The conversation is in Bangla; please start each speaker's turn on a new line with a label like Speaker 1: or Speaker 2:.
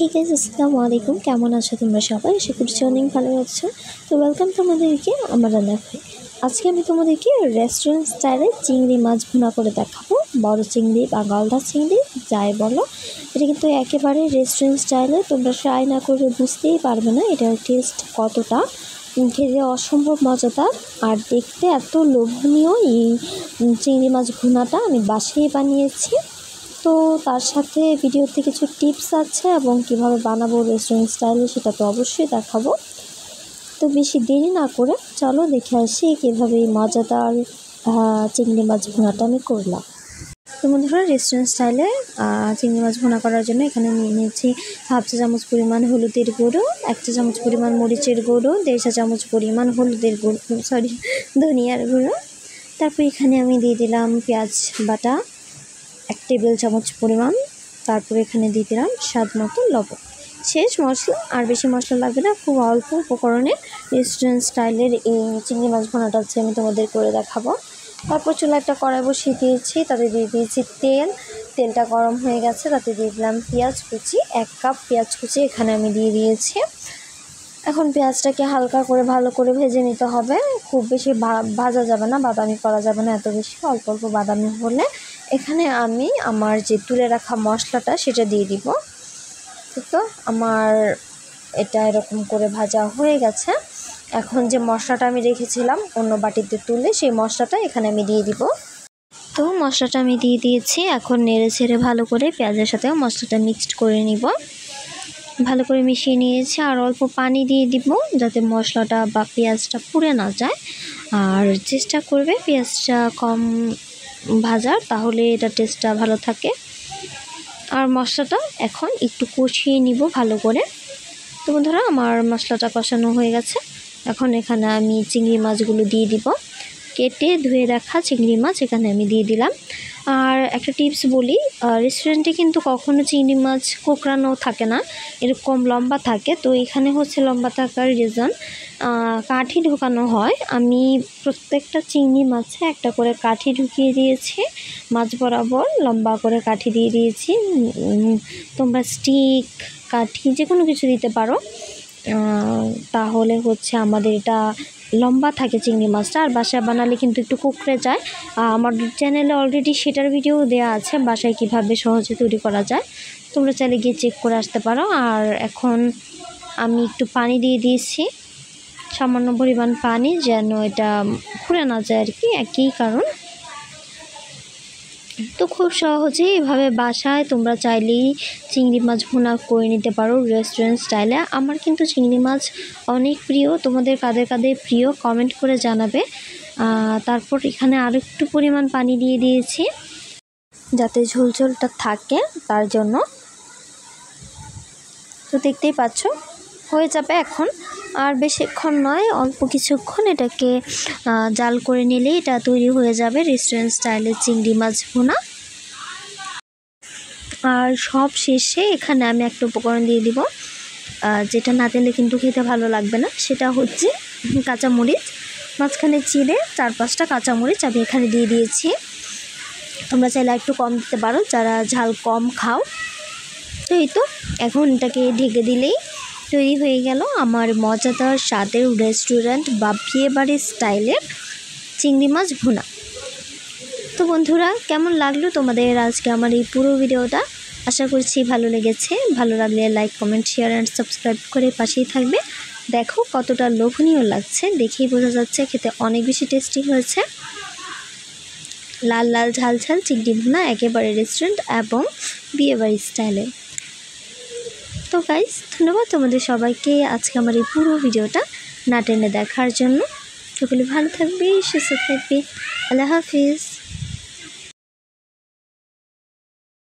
Speaker 1: হে গাইস, আসসালামু আলাইকুম। কেমন আছো তোমরা সবাই? আশা করছি অনেক ভালো আছো। তো ওয়েলকাম তোমাদেরকে আমার রান্নাঘরে। আজকে আমি তোমাদেরকে রেস্টুরেন্ট স্টাইলে চিংড়ি মাছ ভুনা করে দেখাবো। বড় চিংড়ি বা গলদা চিংড়ি যাই বলো, এটা কিন্তু একেবারে রেস্টুরেন্ট স্টাইলে। তোমরা ট্রাই না করে বুঝতেই পারবে না এটার টেস্ট কতটা। খেতে অসম্ভব মজাদার আর দেখতে এত লোভনীয়। এই চিংড়ি মাছ ভুনাটা আমি বাসায় বানিয়েছি। তো তার সাথে ভিডিওতে কিছু টিপস আছে এবং কিভাবে বানাবো রেস্টুরেন্ট স্টাইলে সেটা তো অবশ্যই দেখাবো। তো বেশি দেরি না করে চলো দেখে আসি কীভাবে এই মজাদার চিংড়ি মাছ ভুনাটা আমি করলাম। তো বন্ধুরা, রেস্টুরেন্ট স্টাইলে চিংড়ি মাছ ভুনা করার জন্য এখানে নিয়ে নিয়েছি হাফ চা চামচ পরিমাণ হলুদের গুঁড়ো, 1 চা চামচ পরিমাণ মরিচের গুঁড়ো, 1.5 চা চামচ পরিমাণ ধনিয়ার গুঁড়ো। তারপর এখানে আমি দিয়ে দিলাম পেঁয়াজ বাটা 1 টেবিল চামচ পরিমাণ। তারপর এখানে দিয়ে দিলাম স্বাদ মতো লবণ। শেষ মশলা, আর বেশি মশলা লাগবে না, খুব অল্প উপকরণে রেস্টুরেন্ট স্টাইলের এই চিংড়ি মাছ ভুনাটা আমি তোমাদের করে দেখাবো। তারপর চুলা একটা কড়াই বসিয়ে দিয়েছি, তাতে দিয়ে দিয়েছি তেলটা গরম হয়ে গেছে, তাতে দিয়ে দিলাম পেঁয়াজ কুচি, 1 কাপ পেঁয়াজ কুচি এখানে আমি দিয়ে দিয়েছি। এখন পেঁয়াজটাকে হালকা করে ভালো করে ভেজে নিতে হবে। খুব বেশি ভাজা যাবে না, বাদামি করা যাবে না এত বেশি, অল্প অল্প বাদামি হলে এখানে আমি আমার যে তুলে রাখা মশলাটা সেটা দিয়ে দিব। তো আমার এটা এরকম করে ভাজা হয়ে গেছে। এখন যে মশলাটা আমি রেখেছিলাম অন্য বাটিতে তুলে, সেই মশলাটা এখানে আমি দিয়ে দিব। তো মশলাটা আমি দিয়ে দিয়েছি। এখন নেড়ে ছেড়ে ভালো করে পেঁয়াজের সাথেও মশলাটা মিক্সড করে নিব। ভালো করে মিশিয়ে নিয়েছি, আর অল্প পানি দিয়ে দিব যাতে মশলাটা বা পেঁয়াজটা পুড়ে না যায়। আর চেষ্টা করবে পেঁয়াজটা কম ভাজার, তাহলে এটা টেস্টটা ভালো থাকে। আর মশলাটা এখন একটু কষিয়ে নিব ভালো করে। তো বন্ধুরা, আমার মশলাটা কষানো হয়ে গেছে। এখন এখানে আমি চিংড়ি মাছগুলো দিয়ে দিব। কেটে ধুয়ে রাখা চিংড়ি মাছ এখানে আমি দিয়ে দিলাম। আর একটা টিপস বলি, রেস্টুরেন্টে কিন্তু কখনো চিংড়ি মাছ কোঁকড়ানো থাকে না, এরকম লম্বা থাকে। তো এখানে হচ্ছে লম্বা থাকার রিজন কাঠি ঢোকানো হয়। আমি প্রত্যেকটা চিংড়ি মাছে একটা করে কাঠি ঢুকিয়ে দিয়েছি, মাছ বরাবর লম্বা করে কাঠি দিয়ে দিয়েছি। তোমরা স্টিক, কাঠি যে কোনো কিছু দিতে পারো, তাহলে হচ্ছে আমাদের এটা লম্বা থাকে চিংড়ি মাছটা। আর বাসায় বানালে কিন্তু একটু কুকড়ে যায়। আমার চ্যানেলে অলরেডি সেটার ভিডিও দেওয়া আছে, বাসায় কিভাবে সহজে তৈরি করা যায়, তোমরা চাইলে গিয়ে চেক করে আসতে পারো। আর এখন আমি একটু পানি দিয়ে দিয়েছি, সামান্য পরিমাণ পানি, যেন এটা পুড়ে না যায় আর কি, একই কারণ। তো খুব সহজেই এভাবে বাসায় তোমরা চাইলেই চিংড়ি মাছ ভুনা করে নিতে পারো রেস্টুরেন্ট স্টাইলে। আমার কিন্তু চিংড়ি মাছ অনেক প্রিয়, তোমাদের কাদের কাদের প্রিয় কমেন্ট করে জানাবে। তারপর এখানে আরও একটু পরিমাণ পানি দিয়ে দিয়েছি যাতে ঝোলঝোলটা থাকে, তার জন্য। তো দেখতেই পাচ্ছ হয়ে যাবে এখন, আর বেশিক্ষণ নয়, অল্প কিছুক্ষণ এটাকে জাল করে নিলেই এটা তৈরি হয়ে যাবে রেস্টুরেন্ট স্টাইলের চিংড়ি মাছ ভুনা। আর সব শেষে এখানে আমি একটা উপকরণ দিয়ে দিব, যেটা না দিলে কিন্তু খেতে ভালো লাগবে না, সেটা হচ্ছে কাঁচামরিচ। মাঝখানে চিড়ে 4-5টা কাঁচামরিচ আমি এখানে দিয়ে দিয়েছি। তোমরা চাইলে একটু কম দিতে পারো যারা ঝাল কম খাও। তো এই তো, এখন এটাকে ঢেকে দিলেই তৈরি হয়ে গেল আমার মজাদার স্বাদের রেস্টুরেন্ট বা বিয়েবাড়ির স্টাইলের চিংড়ি মাছ ভুনা। তো বন্ধুরা, কেমন লাগলো তোমাদের আজকে আমার এই পুরো ভিডিওটা? আশা করছি ভালো লেগেছে। ভালো লাগলে like, comment, share and subscribe করে পাশেই থাকবে। দেখো কতটা লোভনীয় লাগছে, দেখেই বোঝা যাচ্ছে খেতে অনেক বেশি টেস্টি হয়েছে। লাল লাল ঝাল ঝাল চিংড়ি ভুনা, একেবারে রেস্টুরেন্ট এবং বিয়েবাড়ির স্টাইলে। তো গাইস, ধন্যবাদ তোমাদের সবাইকে আজকে আমার এই পুরো ভিডিওটা না টেনে দেখার জন্য। সকলে ভালো থাকবে, সুস্থ থাকবে। আল্লাহ হাফিজ।